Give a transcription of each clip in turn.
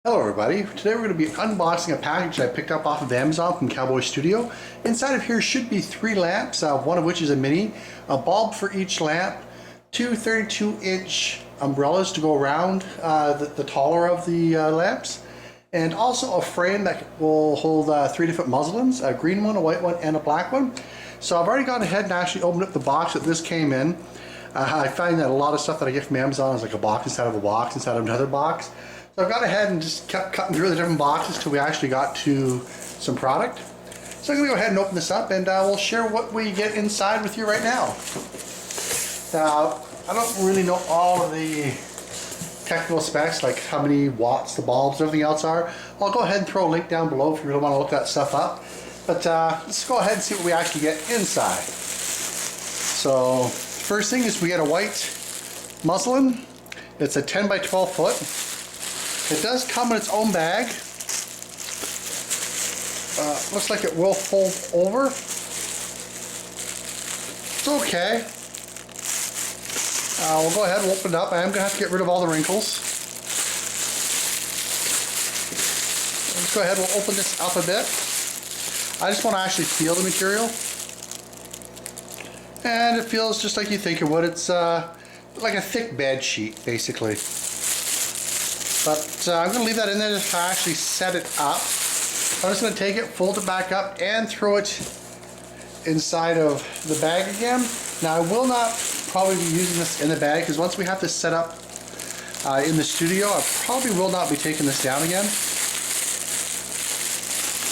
Hello everybody, today we're going to be unboxing a package I picked up off of Amazon from CowboyStudio. Inside of here should be 3 lamps, one of which is a mini, a bulb for each lamp, 2 32-inch umbrellas to go around the taller of the lamps, and also a frame that will hold 3 different muslins, a green one, a white one, and a black one. So I've already gone ahead and actually opened up the box that this came in. I find that a lot of stuff that I get from Amazon is like a box inside of a box inside of another box. So I've gone ahead and just kept cutting through the different boxes till we actually got to some product. So I'm going to go ahead and open this up and we'll share what we get inside with you right now. Now, I don't really know all of the technical specs, like how many watts the bulbs and everything else are. I'll go ahead and throw a link down below if you really want to look that stuff up. But let's go ahead and see what we actually get inside. So, first thing is we get a white muslin. It's a 10 by 12 foot. It does come in its own bag. Looks like it will fold over. It's okay. We'll go ahead and open it up. I am going to have to get rid of all the wrinkles. Let's go ahead and we'll open this up a bit. I just want to actually feel the material. And it feels just like you think it would. It's like a thick bed sheet, basically. But I'm going to leave that in there to actually set it up. I'm just going to take it, fold it back up, and throw it inside of the bag again. Now I will not probably be using this in the bag because once we have this set up in the studio, I probably will not be taking this down again.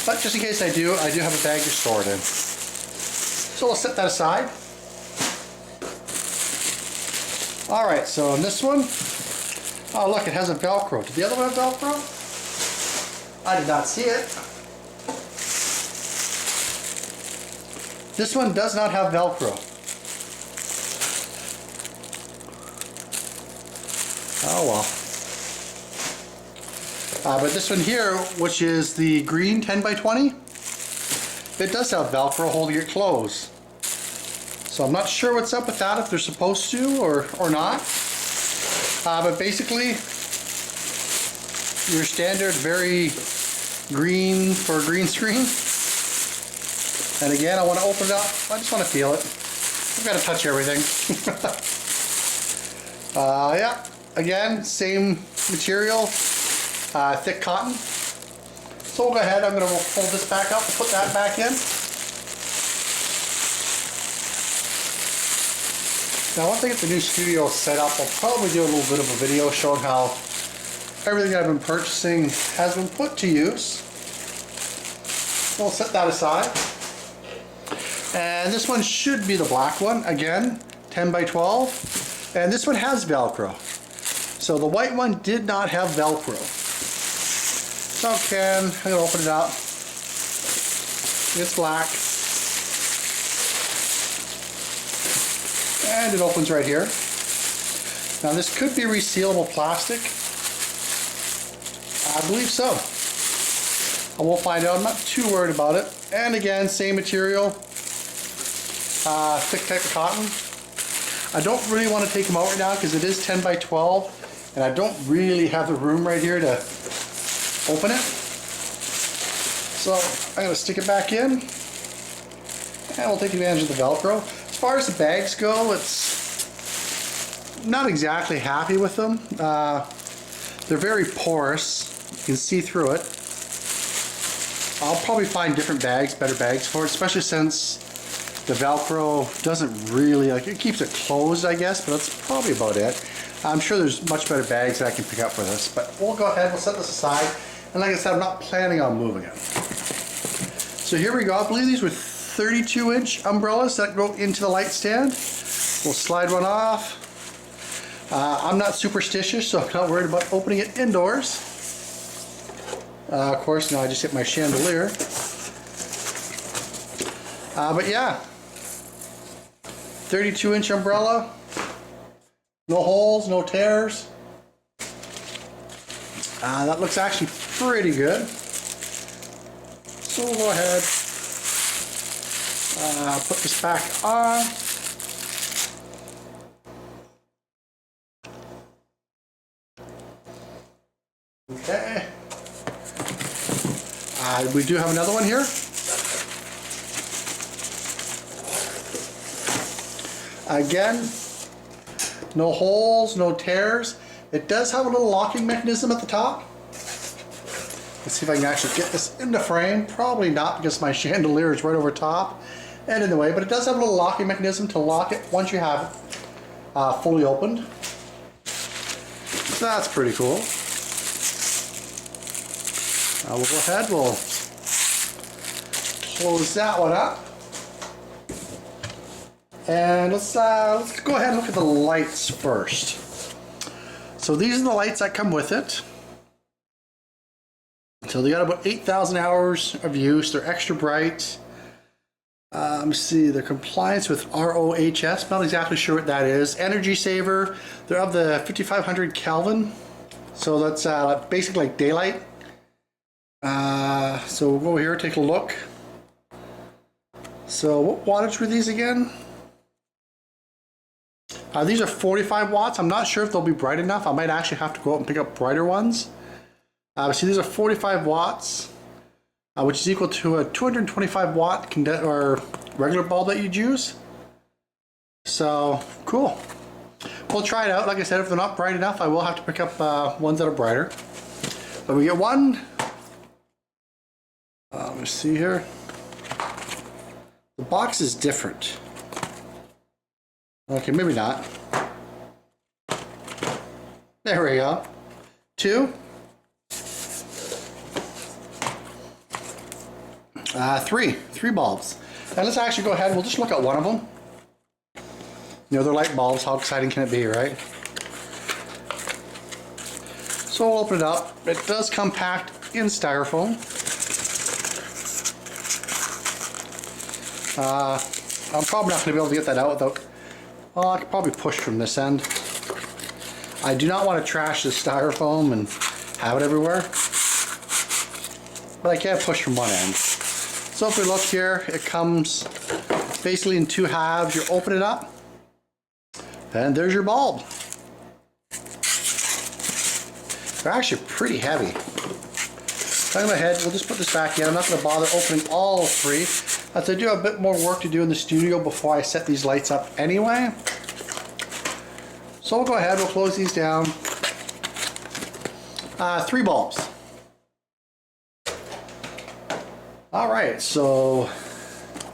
But just in case I do have a bag to store it in. So we'll set that aside. Alright, so on this one, oh look, it has a Velcro. Did the other one have Velcro? I did not see it. This one does not have Velcro. Oh well. But this one here, which is the green 10 by 20, it does have Velcro holding it closed. So I'm not sure what's up with that, if they're supposed to or not. But basically, your standard very green for a green screen. And again, I want to open it up. I just want to feel it. I've got to touch everything. Yeah, again, same material, thick cotton. So we'll go ahead. I'm going to fold this back up and put that back in. Now once I get the new studio set up, I'll probably do a little bit of a video showing how everything I've been purchasing has been put to use. We'll set that aside. And this one should be the black one, again, 10 by 12. And this one has Velcro. So the white one did not have Velcro. So I'm going to open it up. It's black. And it opens right here. Now this could be resealable plastic. I believe so. And we'll find out. I'm not too worried about it. And again, same material. Thick type of cotton. I don't really want to take them out right now because it is 10 by 12. And I don't really have the room right here to open it. So I'm going to stick it back in. And we'll take advantage of the Velcro. As far as the bags go, it's not exactly happy with them. They're very porous. You can see through it. I'll probably find different bags, better bags for it, especially since the Velcro doesn't really, like, it keeps it closed, I guess, but that's probably about it. I'm sure there's much better bags that I can pick up for this, but we'll go ahead, we'll set this aside. And like I said, I'm not planning on moving it. So here we go. I believe these were 32-inch umbrellas that go into the light stand. We'll slide one off. I'm not superstitious, so I'm not worried about opening it indoors. Of course, now I just hit my chandelier. But yeah, 32-inch umbrella. No holes, no tears. That looks actually pretty good. So we'll go ahead. Put this back on. Okay. We do have another one here. Again, no holes, no tears. It does have a little locking mechanism at the top. Let's see if I can actually get this into frame. Probably not, because my chandelier is right over top and in the way, but it does have a little locking mechanism to lock it once you have it fully opened. So that's pretty cool. We'll go ahead, we'll close that one up. And let's go ahead and look at the lights first. So these are the lights that come with it. So they got about 8,000 hours of use. They're extra bright. Let me see, they're compliance with ROHS. Not exactly sure what that is. Energy saver. They're of the 5500 Kelvin. So that's basically like daylight. So we'll go here, take a look. So what wattage were these again? These are 45 watts. I'm not sure if they'll be bright enough. I might actually have to go out and pick up brighter ones. See, these are 45 watts, which is equal to a 225 watt or regular bulb that you'd use. So, cool. We'll try it out. Like I said, if they're not bright enough, I will have to pick up ones that are brighter. But we get one. Let me see here. The box is different. Okay, maybe not. There we go. Two. Three bulbs. And let's actually go ahead and we'll just look at one of them. You know, they're light bulbs. How exciting can it be, right? So we'll open it up. It does come packed in styrofoam. I'm probably not going to be able to get that out without... Well, I could probably push from this end. I do not want to trash the styrofoam and have it everywhere. But I can push from one end. So if we look here, it comes basically in two halves. You open it up, and there's your bulb. They're actually pretty heavy. So I'm ahead, we'll just put this back in. I'm not going to bother opening all three, as I do have a bit more work to do in the studio before I set these lights up anyway. So we'll go ahead, we'll close these down. Three bulbs. Alright, so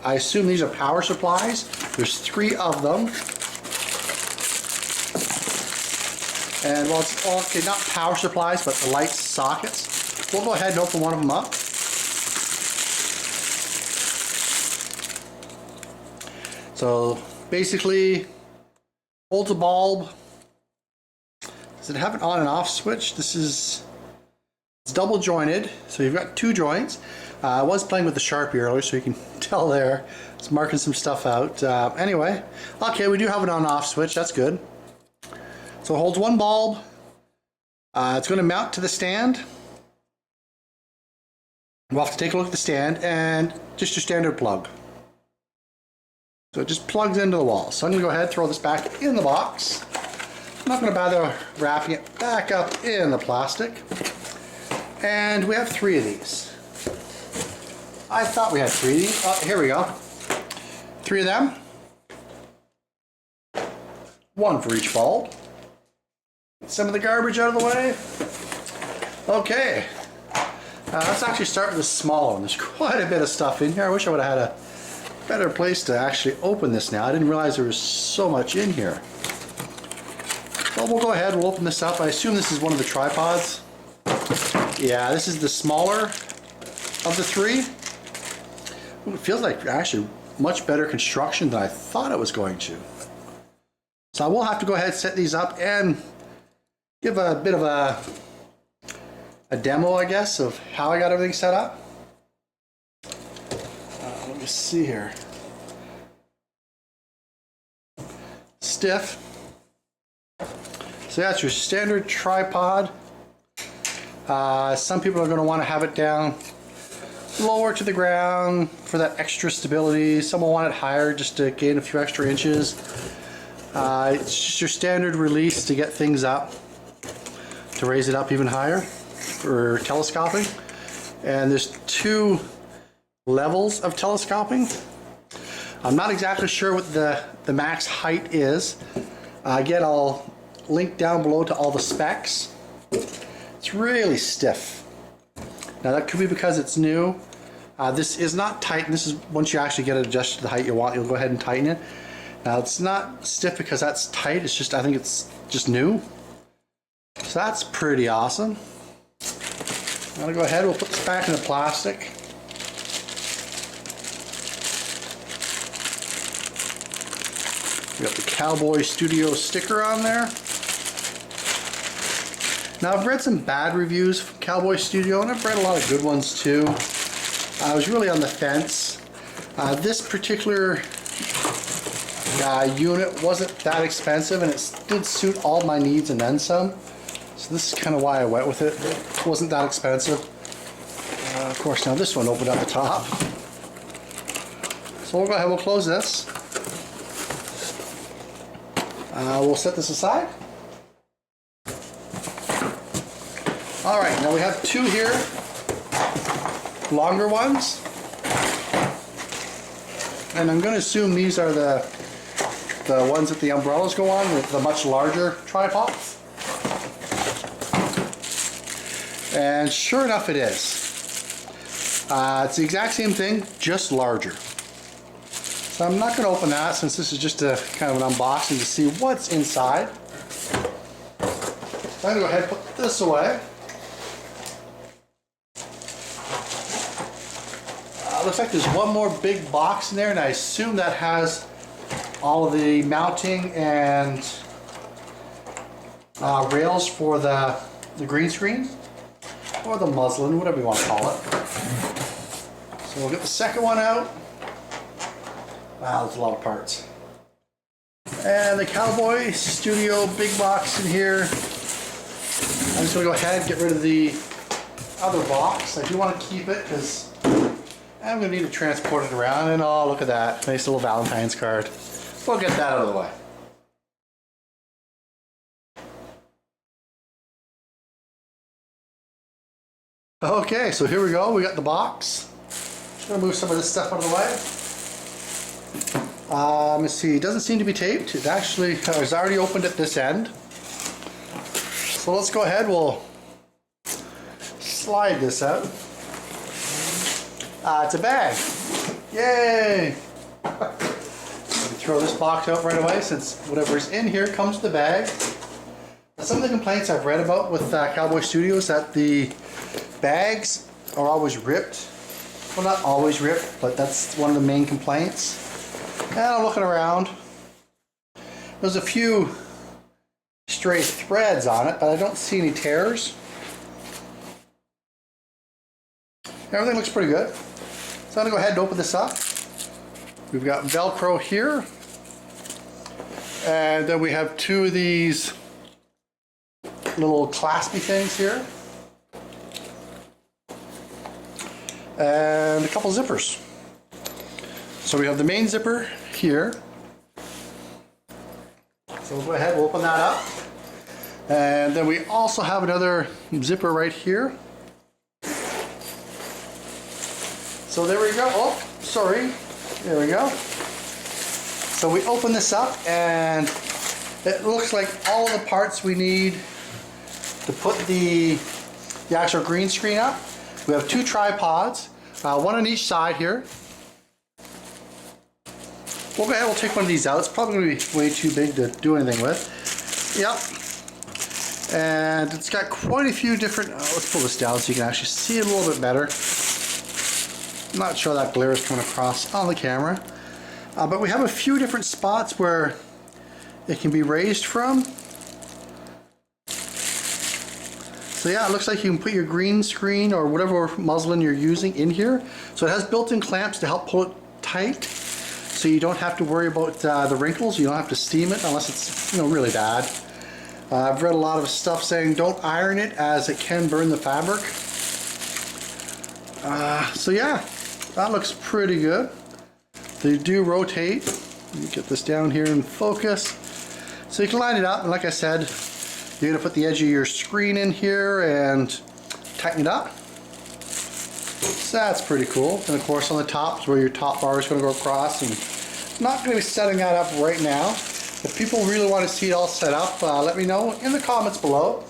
I assume these are power supplies. There's three of them. And well, it's all, okay, not power supplies, but the light sockets. We'll go ahead and open one of them up. So basically, holds a bulb. Does it have an on and off switch? It's double jointed, so you've got two joints. I was playing with the Sharpie earlier, so you can tell there. It's marking some stuff out. Anyway, okay, we do have an on and off switch. That's good. So it holds one bulb. It's going to mount to the stand. We'll have to take a look at the stand and just your standard plug. So it just plugs into the wall. So I'm going to go ahead and throw this back in the box. I'm not going to bother wrapping it back up in the plastic. And we have three of these. I thought we had three of these. Oh, here we go. Three of them. One for each bulb. Get some of the garbage out of the way. Okay. Let's actually start with the small one. There's quite a bit of stuff in here. I wish I would have had a better place to actually open this now. I didn't realize there was so much in here. Well, we'll go ahead, we'll open this up. I assume this is one of the tripods. Yeah, this is the smaller of the three. Ooh, it feels like actually much better construction than I thought it was going to. So I will have to go ahead and set these up and give a bit of a demo, I guess, of how I got everything set up. Let me see here. Stiff. So that's your standard tripod. Some people are going to want to have it down lower to the ground for that extra stability. Some will want it higher just to gain a few extra inches. It's just your standard release to get things up, to raise it up even higher for telescoping. And there's two levels of telescoping. I'm not exactly sure what the max height is. Again, I'll link down below to all the specs. It's really stiff. Now that could be because it's new. This is not tight. This is once you actually get it adjusted to the height you want, you'll go ahead and tighten it. Now it's not stiff because that's tight. It's just, I think it's just new. So that's pretty awesome. I'm gonna go ahead, we'll put this back in the plastic. We got the CowboyStudio sticker on there. Now I've read some bad reviews from CowboyStudio and I've read a lot of good ones too. I was really on the fence. This particular unit wasn't that expensive and it did suit all my needs and then some. So this is kind of why I went with it. It wasn't that expensive. Of course, now this one opened up the top. So we'll go ahead, we'll close this. We'll set this aside. All right, now we have two here, longer ones. And I'm going to assume these are the ones that the umbrellas go on, with the much larger tripods. And sure enough it is. It's the exact same thing, just larger. So I'm not going to open that since this is just a kind of an unboxing to see what's inside. So I'm going to go ahead and put this away. Looks like there's one more big box in there and I assume that has all of the mounting and rails for the green screen. Or the muslin, whatever you want to call it. So we'll get the second one out. Wow, there's a lot of parts. And the CowboyStudio big box in here. I'm just going to go ahead and get rid of the other box. I do want to keep it because I'm going to need to transport it around. And oh, look at that. Nice little Valentine's card. We'll get that out of the way. Okay, so here we go. We got the box. Just gonna move some of this stuff out of the way. Let's see. It doesn't seem to be taped. It actually is already opened at this end. So let's go ahead. We'll slide this out. It's a bag. Yay! Throw this box out right away since whatever's in here comes with the bag. Some of the complaints I've read about with CowboyStudio is that the bags are always ripped. Well, not always ripped, but that's one of the main complaints. And I'm looking around. There's a few stray threads on it, but I don't see any tears. Everything looks pretty good. So I'm going to go ahead and open this up. We've got Velcro here. And then we have two of these little claspy things here. And a couple zippers. So we have the main zipper here. So we'll go ahead, we'll open that up. And then we also have another zipper right here. So there we go. Oh, sorry. There we go. So we open this up and it looks like all of the parts we need to put the actual green screen up. We have two tripods, one on each side here. We'll go ahead, we'll take one of these out. It's probably going to be way too big to do anything with. Yep. And it's got quite a few different, let's pull this down so you can actually see it a little bit better. I'm not sure that glare is coming across on the camera. But we have a few different spots where it can be raised from. So yeah, it looks like you can put your green screen or whatever muslin you're using in here. So it has built-in clamps to help pull it tight, so you don't have to worry about the wrinkles. You don't have to steam it unless it's really bad. I've read a lot of stuff saying don't iron it as it can burn the fabric. So yeah, that looks pretty good. They do rotate. Let me get this down here in focus. So you can line it up, and like I said, you're going to put the edge of your screen in here and tighten it up. So that's pretty cool. And of course on the top is where your top bar is going to go across. And I'm not going to be setting that up right now. If people really want to see it all set up, let me know in the comments below.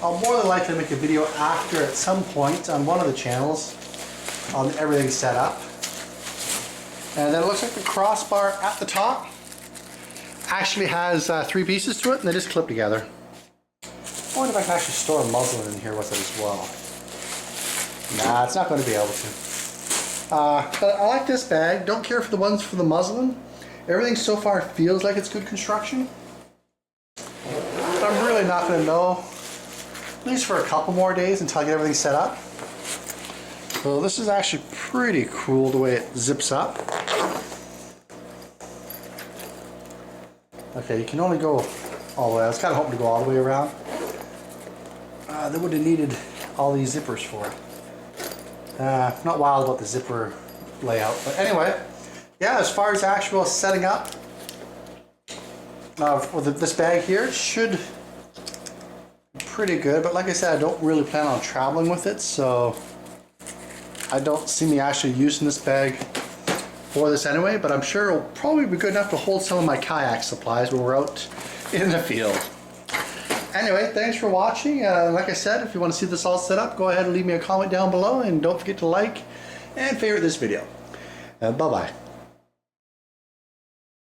I'll more than likely make a video after at some point on one of the channels on everything set up. And then it looks like the crossbar at the top actually has 3 pieces to it, and they just clip together. I wonder if I can actually store a muslin in here with it as well. Nah, it's not going to be able to. But I like this bag. Don't care for the ones for the muslin. Everything so far feels like it's good construction. But I'm really not going to know, at least for a couple more days until I get everything set up. So this is actually pretty cool the way it zips up. Okay, you can only go all the way. I was kind of hoping to go all the way around. They would have needed all these zippers for it. Not wild about the zipper layout, but anyway, yeah, as far as actual setting up with this bag here, it should be pretty good. But like I said, I don't really plan on traveling with it, so I don't see me actually using this bag for this anyway, but I'm sure it'll probably be good enough to hold some of my kayak supplies when we're out in the field. Anyway, thanks for watching. Like I said, if you want to see this all set up, go ahead and leave me a comment down below, and don't forget to like and favorite this video. Bye-bye.